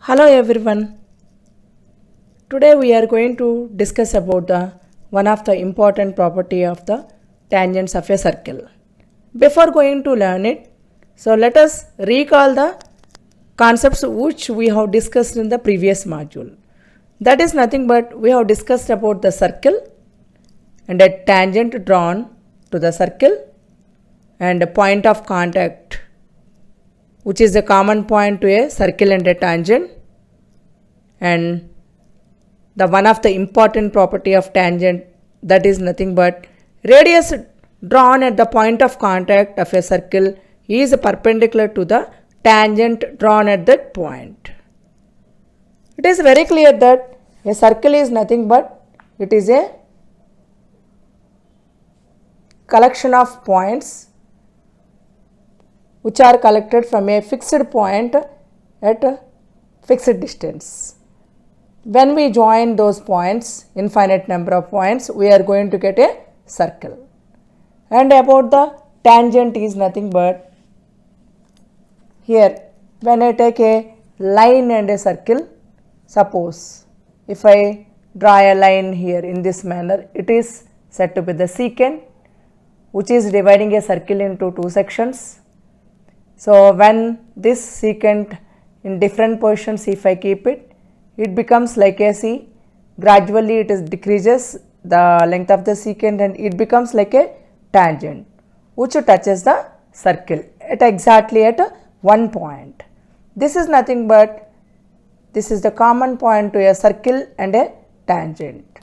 Hello everyone. Today we are going to discuss about the one of the important property of the tangents of a circle. Before going to learn it, so let us recall the concepts which we have discussed in the previous module. That is nothing but we have discussed about the circle and a tangent drawn to the circle and a point of contact which is a common point to a circle and a tangent, and the one of the important property of tangent, that is nothing but radius drawn at the point of contact of a circle is perpendicular to the tangent drawn at that point. It is very clear that a circle is nothing but it is a collection of points which are collected from a fixed point at a fixed distance. When we join those points, infinite number of points, we are going to get a circle. And about the tangent is nothing but, here when I take a line and a circle, suppose if I draw a line here in this manner, it is said to be the secant, which is dividing a circle into two sections. So when this secant in different positions, if I keep it, it becomes like a C. Gradually it is decreases the length of the secant and it becomes like a tangent which touches the circle at exactly at one point. This is nothing but this is the common point to a circle and a tangent.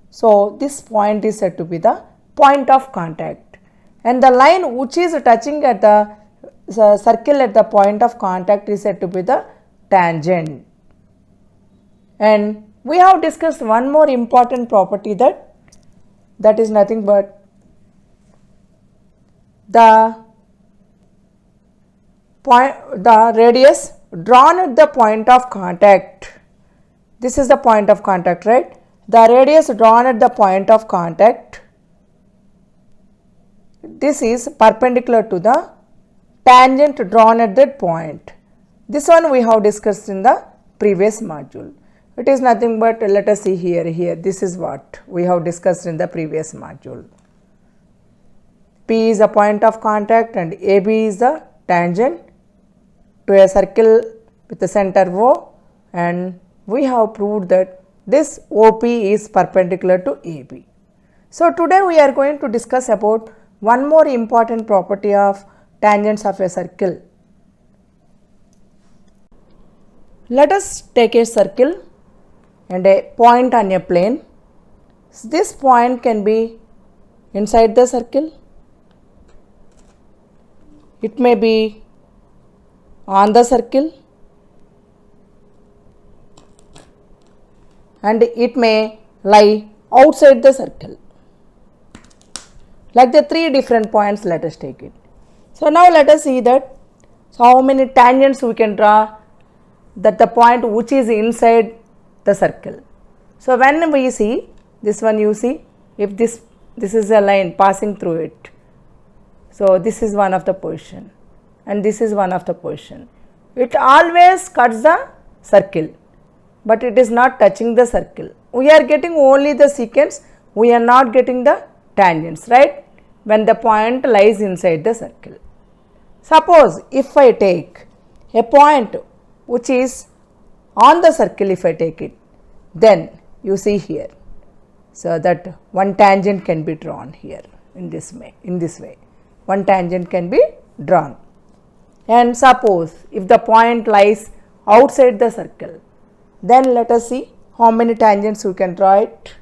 So this point is said to be the point of contact, and the line which is touching at the circle at the point of contact is said to be the tangent. And we have discussed one more important property, that is nothing but the radius drawn at the point of contact. This is the point of contact, right? The radius drawn at the point of contact, this is perpendicular to the tangent drawn at that point. This one we have discussed in the previous module. It is nothing but, let us see here, this is what we have discussed in the previous module. P is a point of contact and AB is the tangent to a circle with the center O, and we have proved that this OP is perpendicular to AB. So today we are going to discuss about one more important property of tangents of a circle. Let us take a circle and a point on a plane. This point can be inside the circle, it may be on the circle, and it may lie outside the circle. Like the three different points, let us take it. So now let us see that, so how many tangents we can draw that the point which is inside the circle. So when we see this one, you see if this is a line passing through it. So this is one of the position and this is one of the position. It always cuts the circle, but it is not touching the circle. We are getting only the secants, we are not getting the tangents, right? When the point lies inside the circle. Suppose if I take a point which is on the circle, if I take it, then you see here, so that one tangent can be drawn here in this way, one tangent can be drawn. And suppose if the point lies outside the circle, then let us see how many tangents we can draw it.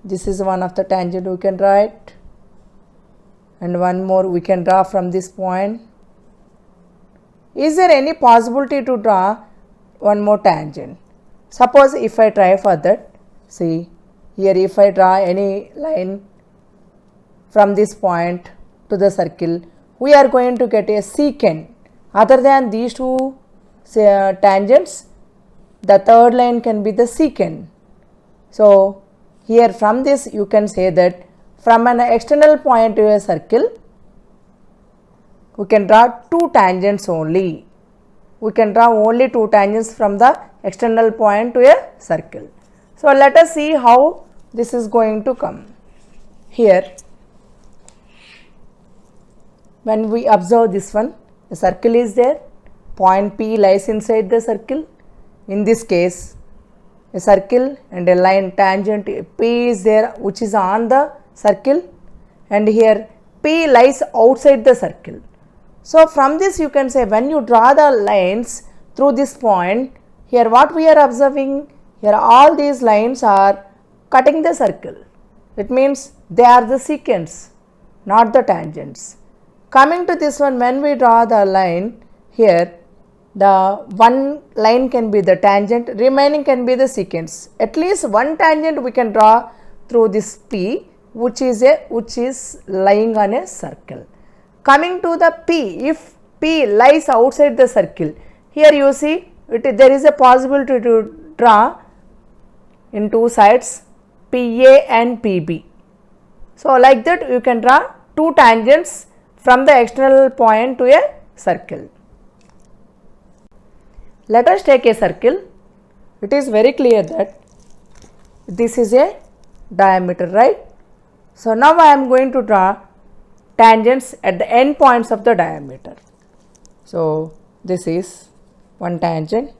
This is one of the tangent we can draw it, and one more we can draw from this point. Is there any possibility to draw one more tangent? Suppose if I try for that, see here, if I draw any line from this point to the circle, we are going to get a secant. Other than these two tangents, the third line can be the secant. So here from this you can say that from an external point to a circle, we can draw two tangents only. we can draw only two tangents from the external point to a circle. So let us see how this is going to come. Here, when we observe this one, a circle is there, point P lies inside the circle. In this case, a circle and a line tangent P is there which is on the circle, and here P lies outside the circle. So from this you can say, when you draw the lines through this point, here what we are observing, here all these lines are cutting the circle. It means they are the secants, not the tangents. Coming to this one, when we draw the line here, the one line can be the tangent, remaining can be the secants. At least one tangent we can draw through this P, which is lying on a circle. Coming to the P, if P lies outside the circle, here you see there is a possibility to draw in two sides PA and PB. So like that you can draw two tangents from the external point to a circle. Let us take a circle. It is very clear that this is a diameter, right? So now I am going to draw tangents at the end points of the diameter. So this is one tangent,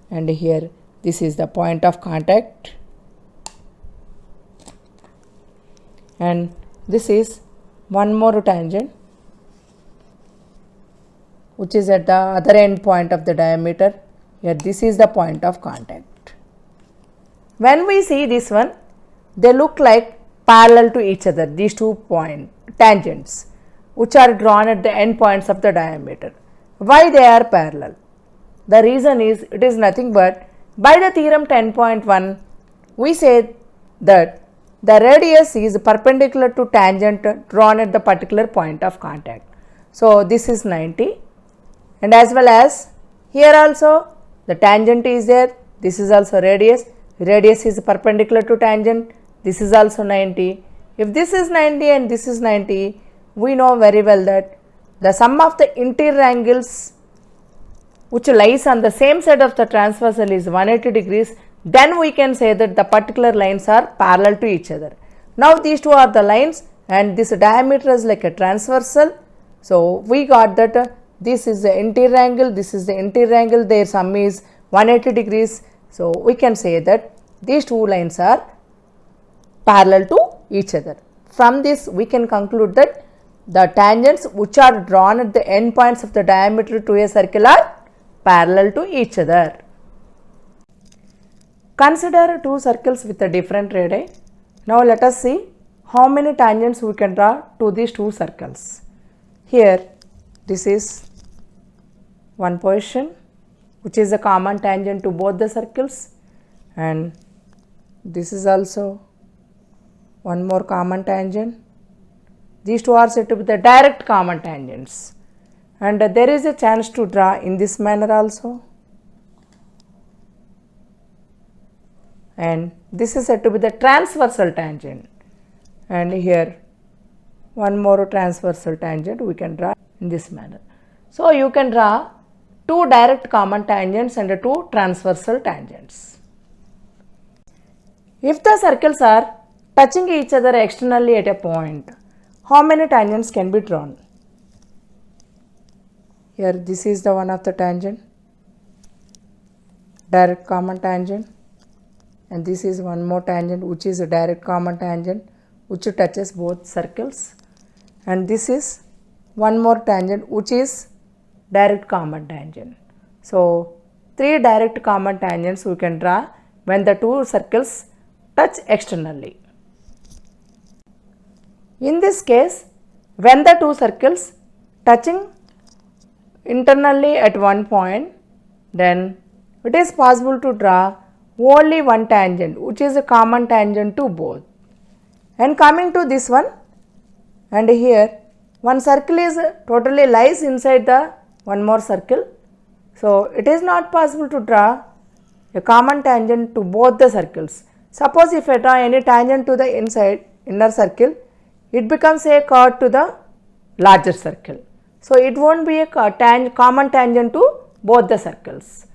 and here this is the point of contact, and this is one more tangent which is at the other end point of the diameter. Here this is the point of contact. When we see this one, they look like parallel to each other, these two tangents which are drawn at the end points of the diameter. Why they are parallel? The reason is, it is nothing but, by the theorem 10.1 we say that the radius is perpendicular to tangent drawn at the particular point of contact. So this is 90, and as well as here also the tangent is there, this is also radius is perpendicular to tangent, this is also 90. If this is 90 and this is 90, we know very well that the sum of the interior angles which lies on the same side of the transversal is 180 degrees, then we can say that the particular lines are parallel to each other. Now these two are the lines and this diameter is like a transversal. So we got that this is the interior angle, this is the interior angle, their sum is 180 degrees. So we can say that these two lines are parallel to each other. From this we can conclude that the tangents which are drawn at the end points of the diameter to a circle are parallel to each other. Consider two circles with a different radii. Now let us see how many tangents we can draw to these two circles. Here this is one position which is a common tangent to both the circles, and this is also one more common tangent. These two are said to be the direct common tangents, and there is a chance to draw in this manner also, and this is said to be the transversal tangent, and here one more transversal tangent we can draw in this manner. So you can draw two direct common tangents and two transversal tangents. If the circles are touching each other externally at a point, how many tangents can be drawn? Here this is the one of the tangent, direct common tangent, and this is one more tangent which is a direct common tangent which touches both circles, and this is one more tangent which is direct common tangent. So three direct common tangents we can draw when the two circles touch externally. In this case, when the two circles touching internally at one point, then it is possible to draw only one tangent which is a common tangent to both. And coming to this one, and here one circle is totally lies inside the one more circle. So it is not possible to draw a common tangent to both the circles. Suppose if I draw any tangent to the inner circle, it becomes a chord to the larger circle. So it won't be a common tangent to both the circles.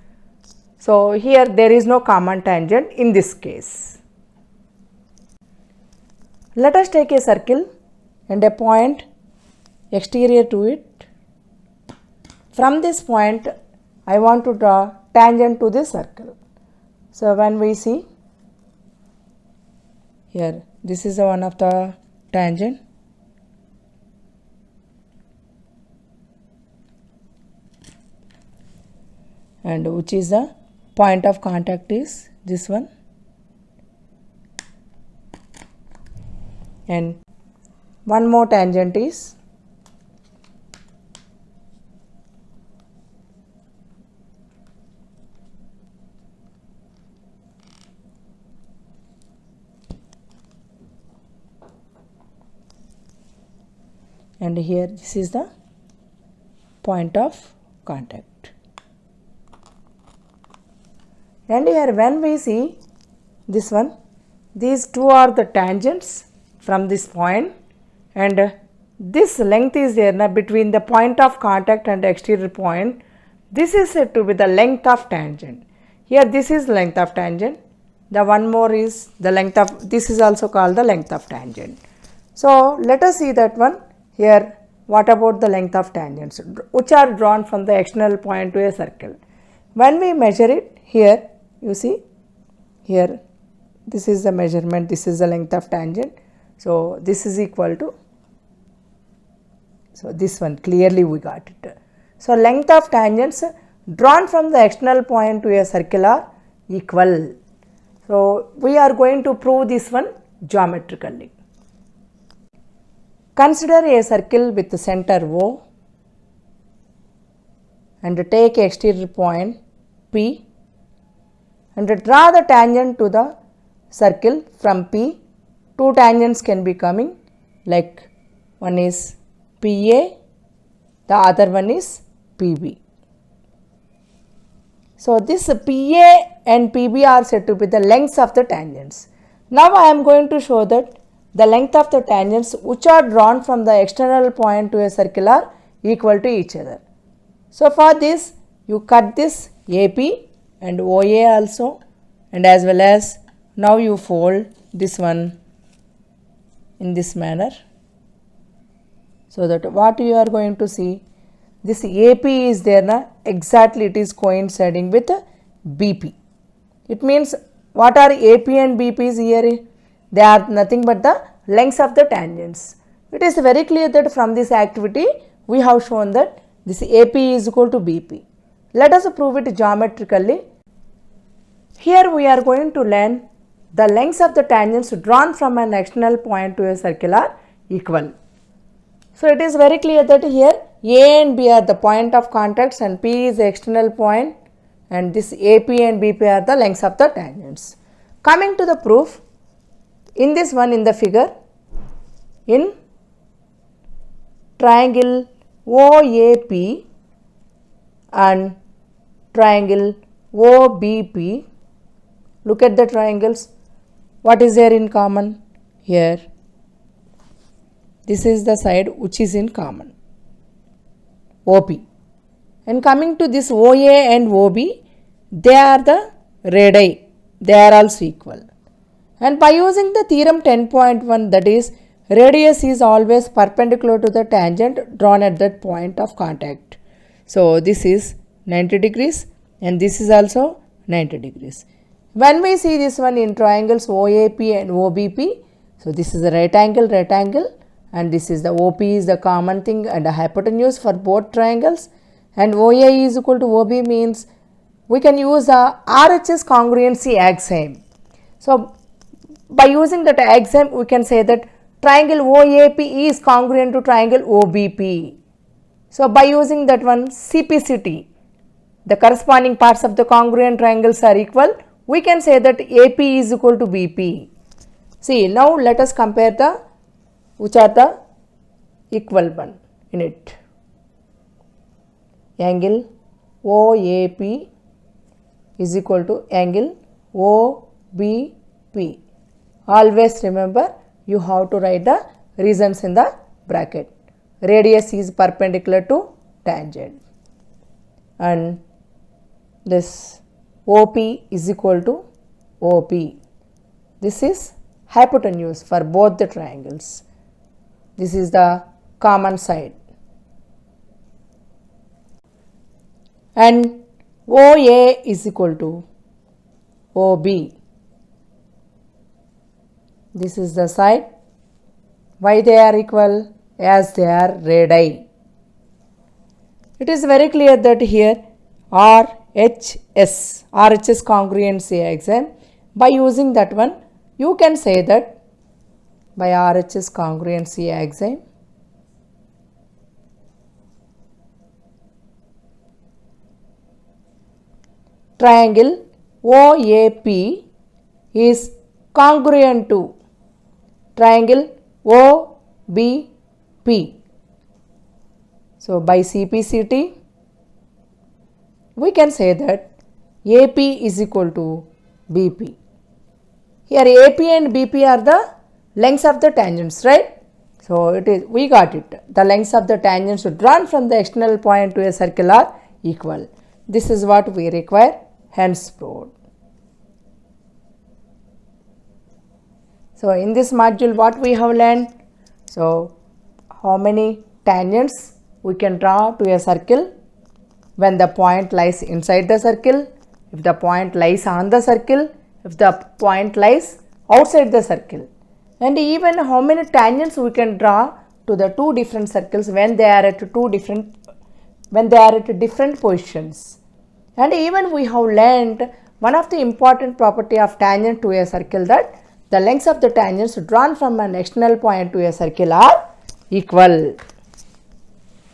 So here there is no common tangent in this case. Let us take a circle and a point exterior to it. From this point I want to draw tangent to this circle. So when we see here, this is one of the tangent, and which is the point of contact is this one, and one more tangent is and here this is the point of contact. And here when we see this one, these two are the tangents from this point, and this length is there now between the point of contact and exterior point. This is said to be the length of tangent. Here this is length of tangent, the one more is the length of, this is also called the length of tangent. So let us see that one. Here, what about the length of tangents which are drawn from the external point to a circle? When we measure it, here you see, here this is the measurement, this is the length of tangent. So this is equal to, so this one clearly we got it. So length of tangents drawn from the external point to a circle are equal. So we are going to prove this one geometrically. Consider a circle with the center O and take exterior point P and draw the tangent to the circle from P. Two tangents can be coming, like one is PA, the other one is PB. So this PA and PB are said to be the lengths of the tangents. Now I am going to show that the length of the tangents which are drawn from the external point to a circle are equal to each other. So for this you cut this AP and OA also, and as well as now you fold this one in this manner, so that what you are going to see, this AP is there na, exactly it is coinciding with BP. It means what are AP and BPs here? They are nothing but the lengths of the tangents. It is very clear that from this activity we have shown that this AP is equal to BP. Let us prove it geometrically. Here we are going to learn the lengths of the tangents drawn from an external point to a circle are equal. So it is very clear that here A and B are the point of contacts and P is the external point, and this AP and BP are the lengths of the tangents. Coming to the proof, in this one in the figure, in triangle OAP and triangle OBP, look at the triangles. What is there in common? Here, this is the side which is in common, OP. And coming to this OA and OB, they are the radii, they are also equal. And by using the theorem 10.1, that is, radius is always perpendicular to the tangent drawn at that point of contact. So this is 90 degrees and this is also 90 degrees. When we see this one in triangles OAP and OBP, so this is the right angle, and this is the OP is the common thing and a hypotenuse for both triangles, and OA is equal to OB means we can use a RHS congruency axiom. So by using that axiom we can say that triangle OAP is congruent to triangle OBP. So by using that one CPCT, the corresponding parts of the congruent triangles are equal, we can say that AP is equal to BP. See, now let us compare the which are the equal one in it. Angle OAP is equal to angle OBP. Always remember, you have to write the reasons in the bracket. Radius is perpendicular to tangent and this OP is equal to OP. This is hypotenuse for both the triangles. This is the common side. And OA is equal to OB. This is the side. Why they are equal? As they are radii. It is very clear that here RHS congruency exam, by using that one you can say that by RHS congruency exam triangle OAP is congruent to triangle OBP. So, by CPCT we can say that AP is equal to BP. Here AP and BP are the lengths of the tangents, right? So, it is, we got it. The lengths of the tangents drawn from the external point to a circle are equal. This is what we require, hence proved. So, in this module what we have learned? So, how many tangents we can draw to a circle when the point lies inside the circle, if the point lies on the circle, if the point lies outside the circle, and even how many tangents we can draw to the two different circles when they are at different positions. And even we have learned one of the important property of tangent to a circle, that the lengths of the tangents drawn from an external point to a circle are equal.